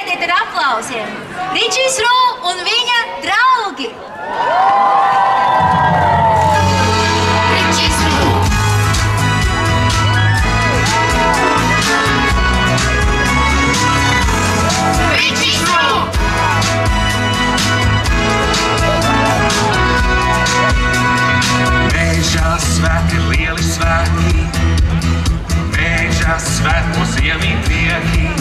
Gaidiet ar aplausiem! Ričijs Rū un viņa draugi! Ričijs Rū! Ričijs Rū! Mēžā svētki, lieli svētki, mēžā svētkos iemīt prieki.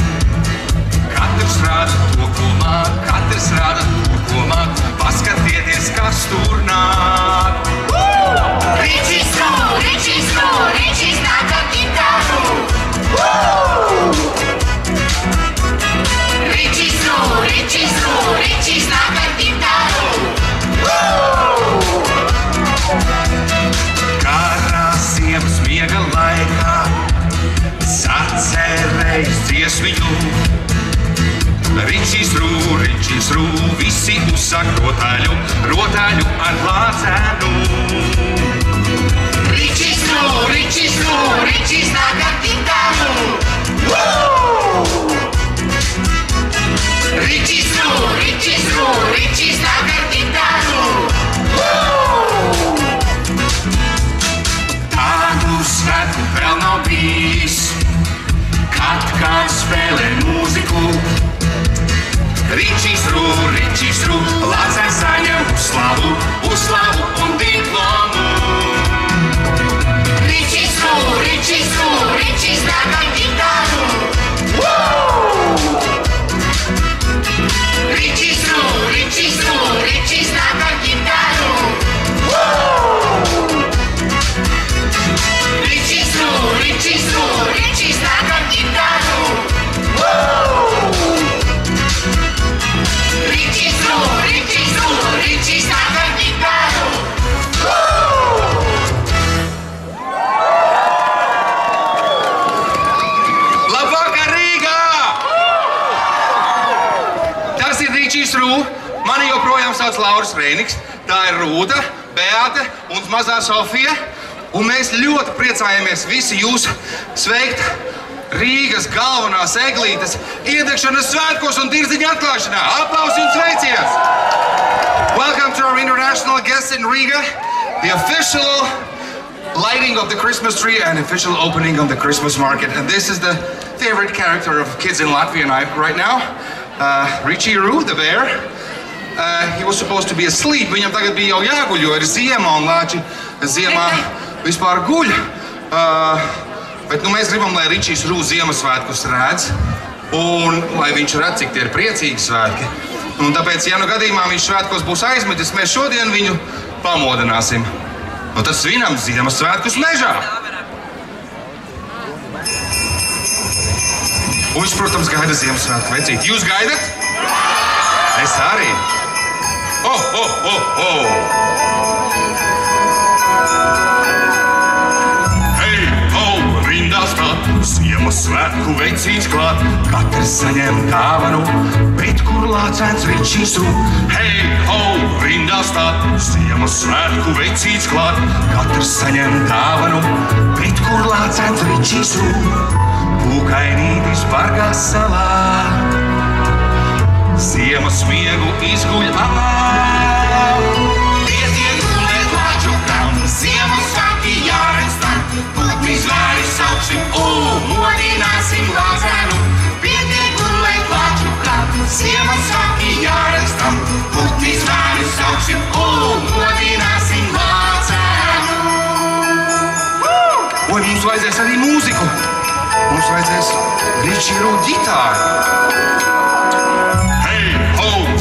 Katrs rāda to, ko māk, katrs rāda to, ko māk, paskatieties, kas tur nāk. Ričijs Rū, Ričijs Rū, Ričijs nāk ar ģitāru. Ričijs Rū, Ričijs Rū, Ričijs nāk ar ģitāru. Karā ziemas miega laikā sacerējis dziesmiņu. Ričijs Rū, visi uzsāk rotaļu, rotaļu ar lācēnu. Ričijs Rū, Ričijs Rū, Ričijs nāk ar ģitāru. Ričijs Rū, Ričijs Rū, Ričijs nāk ar ģitāru. Tādu svētku vēl nav bijis, kad kāds spēlē mūziku. Ričijs Rū, lācēns saņem uzslavu, uzslavu un diplomu. Ričijs Rū, Ričijs Rū, Ričijs nāk ar ģitāru. Ričijs Rū, Ričijs Rū, Ričijs nāk ar ģitāru. Ričijs Rū, Ričijs Rū, Ričijs nāk ar ģitāru. Ričijs Rū, Ričijs Rū, Ričijs nāk ar ģitāru. Labvakar, Rīgā! Tas ir Ričijs Rū, mani joprojām sauc Lauris Reiniks, tā ir Rūta, Beāte un mazā Sofija, un mēs ļoti priecājamies visi jūs sveikt Rīgas galvenās eglītes iedegšanas svētkos un tirdziņa atklāšanā. Aplausi un sveiciens! Welcome to our international guests in Riga, the official lighting of the Christmas tree and official opening of the Christmas market. And this is the favorite character of kids in Latvia and I right now, Ričijs Rū, the bear. He was supposed to be asleep. Viņam tagad bija jau jāguļ, jo ir ziema un lāči ziemā vispār guļ. Bet nu, mēs gribam, lai Ričijs Rū Ziemassvētkus redz un lai viņš redz, cik tie ir priecīgi svētki. Un tāpēc, ja nu gadījumā viņš svētkos būs aizmetis, mēs šodien viņu pamodināsim. Un tad svinam Ziemassvētkus mežā. Un viņš, protams, gaida Ziemassvētku vecīti. Jūs gaidat? Es arī. Hei, ho, rindā stāt, Ziemassvētku vecīts klāt, katrs saņem dāvanu, bet kur lācēns Ričijs Rū? Hei, ho, rindā stāt, Ziemassvētku vecīts klāt, katrs saņem dāvanu, bet kur lācēns Ričijs Rū? Pūkainītis bargā salā, ziemas miegu izguļ Pietiek gulēt lāčukam, Ziemassvētki jāredz tam, putni zvēri sauksim un modināsim lācēnu. Pietiek gulēt lāčukam, Ziemassvētki jāredz tam, putni zvēri sauksim un modināsim lācēnu. Oi, mums vajadzēs arī mūziku. Mums vajadzēs Ričijs Rū ģitāru.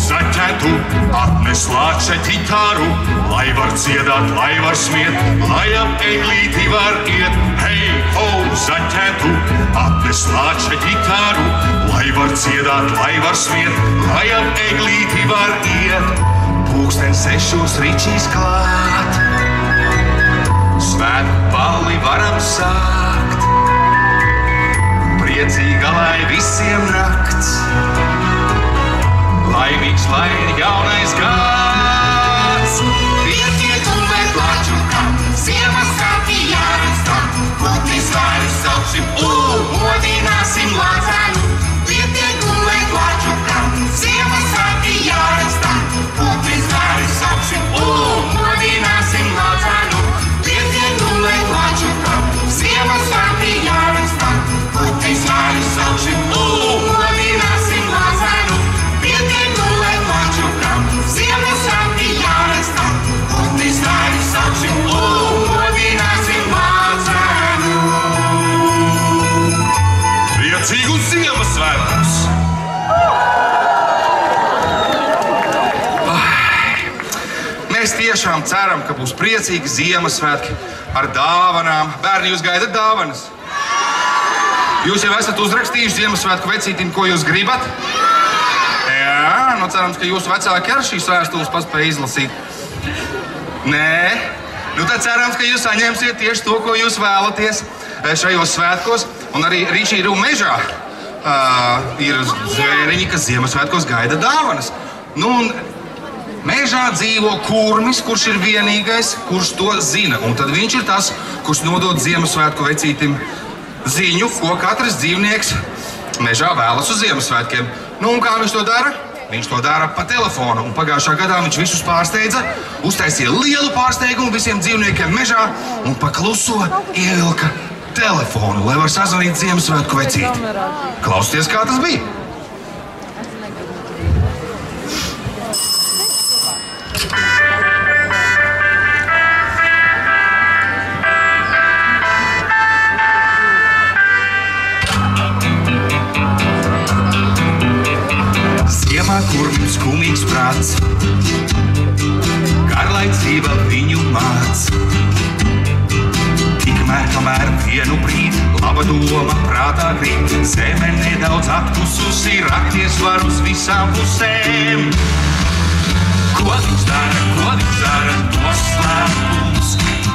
Zaķētu, atnes lāča ģitāru, lai var dziedāt, lai var smiet, lai ap eglīti var iet. Hei, ho, zaķētu, atnes lāča ģitāru, lai var dziedāt, lai var smiet, lai ap eglīti var iet. Pūkstens 6 Ričijs klāt, svētku balli varam sākt, priecīga lai visiem nakts. Laimīgs, lai ir jaunais gads. Pietiek gulēt lāčukam, Ziemassvētki jāredz tam, putni zvēri sauksim un modināsim lācēnu. Pietiek gulēt lāčukam, būs priecīgi Ziemassvētki ar dāvanām. Bērni, jūs gaidat dāvanas? Jūs jau esat uzrakstījuši Ziemassvētku vecītim, ko jūs gribat? Jā, nu cerams, ka jūsu vecāki ar šīs vēstules paspēja izlasīt. Nē, nu tad cerams, ka jūs saņemsiet tieši to, ko jūs vēlaties šajos svētkos. Un arī Ričīru mežā ir zvēriņi, kas Ziemassvētkos gaida dāvanas. Nu, un mežā dzīvo kurmis, kurš ir vienīgais, kurš to zina. Un tad viņš ir tas, kurš nodod Ziemassvētku vecītim ziņu, ko katrs dzīvnieks mežā vēlas uz Ziemassvētkiem. Nu, un kā viņš to dara? Viņš to dara pa telefonu. Un pagājušā gadā viņš visus pārsteidza, uztaisīja lielu pārsteigumu visiem dzīvniekiem mežā un pa kluso ievilka telefonu, lai var sazvanīt Ziemassvētku vecīti. Klausieties, kā tas bija. Ziemā kurmim skumīgs prāts, garlaicība viņu māc. Tikmēr, kamēr vienu brīdi laba doma prātā krīt, zeme nedaudz atkususi, rakties var uz visām pusēm. Ko viņš dara, noslēpums,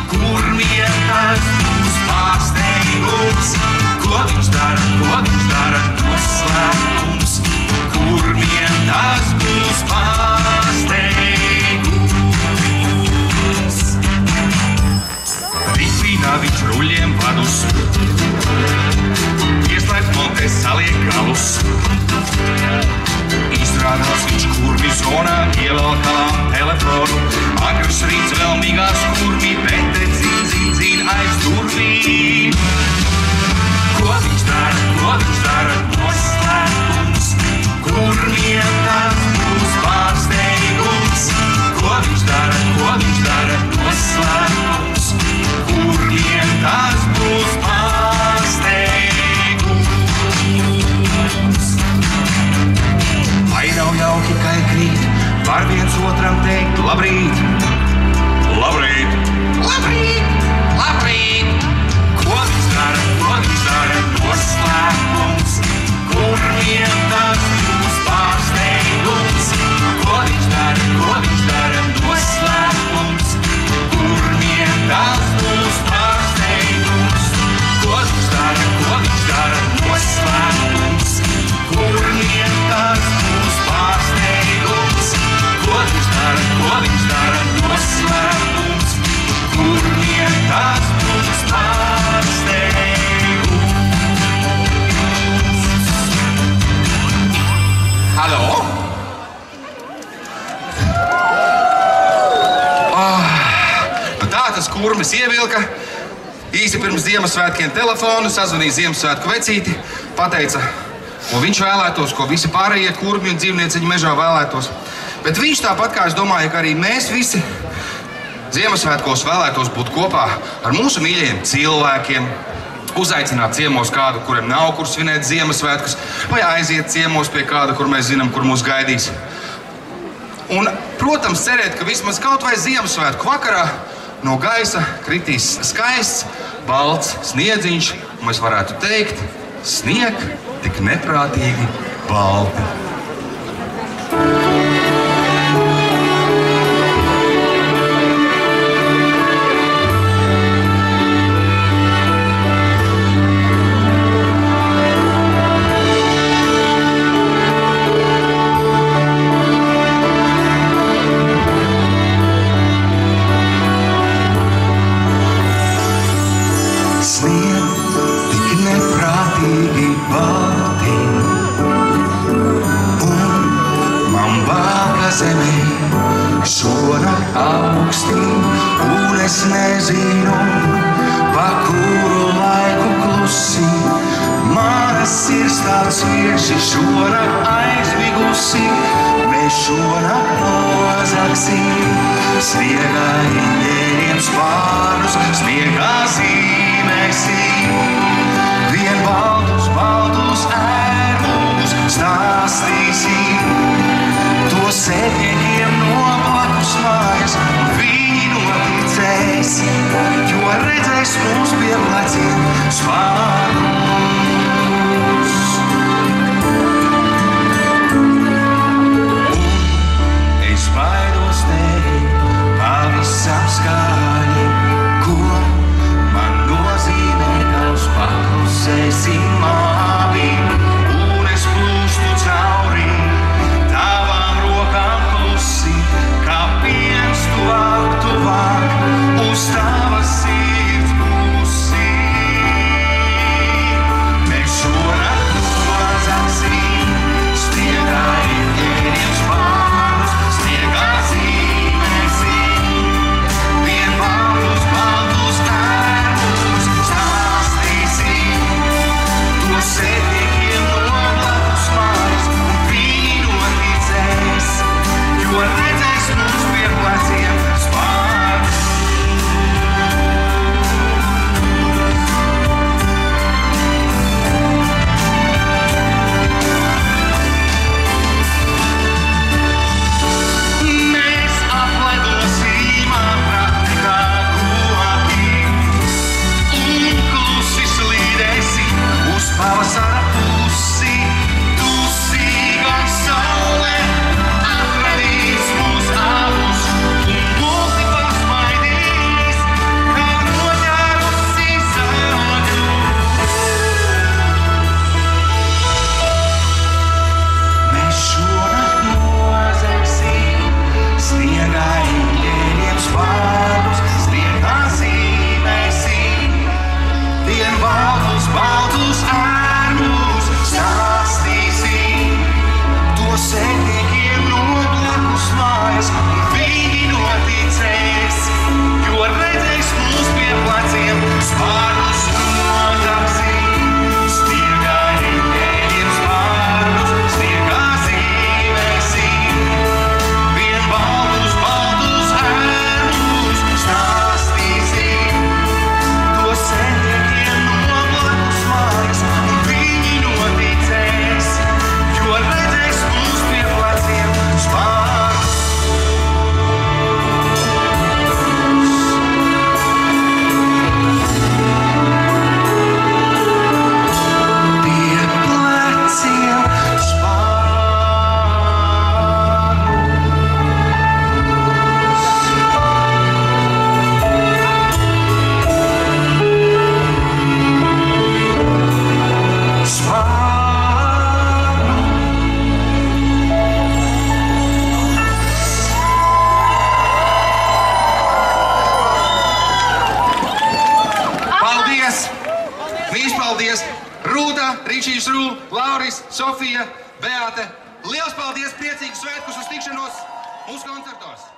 kurmiem tas būs pārsteigums. Ko viņš dara, noslēpums, kurmiem tas būs pārsteigums. Ripina viņš ruļiem vadus, ieslēdz montē saliek galus. Izrādās viņš kurmi zonā ievelkām telefonu. Agrs rīts vēl migās kurmi, bet te dzīn aiz durvīm. Ko viņš dara, noslēpums, kurmiem tas būs pārsteigums. Ko viņš dara, noslēpums, kurmiem tas būs pārsteigums. Vai nav jauki, ka krīt, var viens otram teikt labrīt. Labrīt, labrīt, labrīt. Ko viņš dara, noslēpums, kurmiem tas būs pārsteigums. Ko viņš dara, noslēpums, kurmiem tas būs pārsteigums. Ko viņš dara, noslēpums, kurmiem tas būs pārsteigums. Ko viņš dara, noslēpums, kurmiem tas būs pārsteigums. Halo? Tā tas kurmis ievilka īsi pirms Ziemassvētkiem telefonu, sazvanīja Ziemassvētku vecīti, pateica, ko viņš vēlētos, ko visi pārējie kurmi un dzīvnieciņi mežā vēlētos. Bet viņš tāpat kā es domāju, ka arī mēs visi Ziemassvētkos vēlētos būt kopā ar mūsu mīļajiem cilvēkiem, uzaicināt ciemos kādu, kuram nav kur svinēt Ziemassvētkus, vai aiziet ciemos pie kāda, kur mēs zinām, kur mūs gaidīs. Un, protams, cerēt, ka vismaz kaut vai Ziemassvētku vakarā no gaisa kritīs skaists, balts sniedziņš, un mēs varētu teikt, snieg tik neprātīgi balti. Šonakt augstī, un es nezinu, pa kuru laiku klusi. Mana sirds tāds vieši šonakt aizmigusi. Mēs šonakt nozagsim, sniegā ieņem spārnus, sniegā zīmēsim. Vien baltus ērmus stāstīsim. To sēdniekiem no blakus mājas, un viņi notic spārnus. Un es baidos teikt pavisam skaļi, ko man nozīmē tavs paklusēsim māvi. Un es plūstu cauri tavām rokām klusi, kā piens tuvāk uz tavas sirds pusi. Mēs šonakt nozagsim sniegā ēdiem spārnus, sniegā zīmēsim vienvārdus, baltus tērmus, stāstīsim to sēdniekiem no blakus mājas, un viņi noticēs, jo redzēs mums pie pleciem spārnus. Mēs apledosim ātrāk nekā koki un klusi slīdēsim uz pavasara pusi. Tusīgāk saule atradīs mūs abus un multi pasmaidīs, kā noķērusi zāģu. Mēs šonakt nozagsim sniegā ēdiem spārnus, sniegā zīmēsim vienvārdus, baltus ērmus, stāstīsim to sēdniekiem no blakus mājas, un viņi noticēs, jo redzēs mūs pie pleciem spārnus nozagsim. Sniegā ēdiem spārnus, sniegā zīmēsim vienvārdus, baltus ērmus, stāstīsim to sēdniekiem no blakus mājas, un viņi noticēs, jo redzēs mūs pie pleciem spārnus. Pie pleciem Paldies! Mīs paldies! Rūta, Ričijs Rū, Lauris, Sofija, Beāte. Liels paldies! Priecīgus svētkus uz tikšanos mūsu koncertos!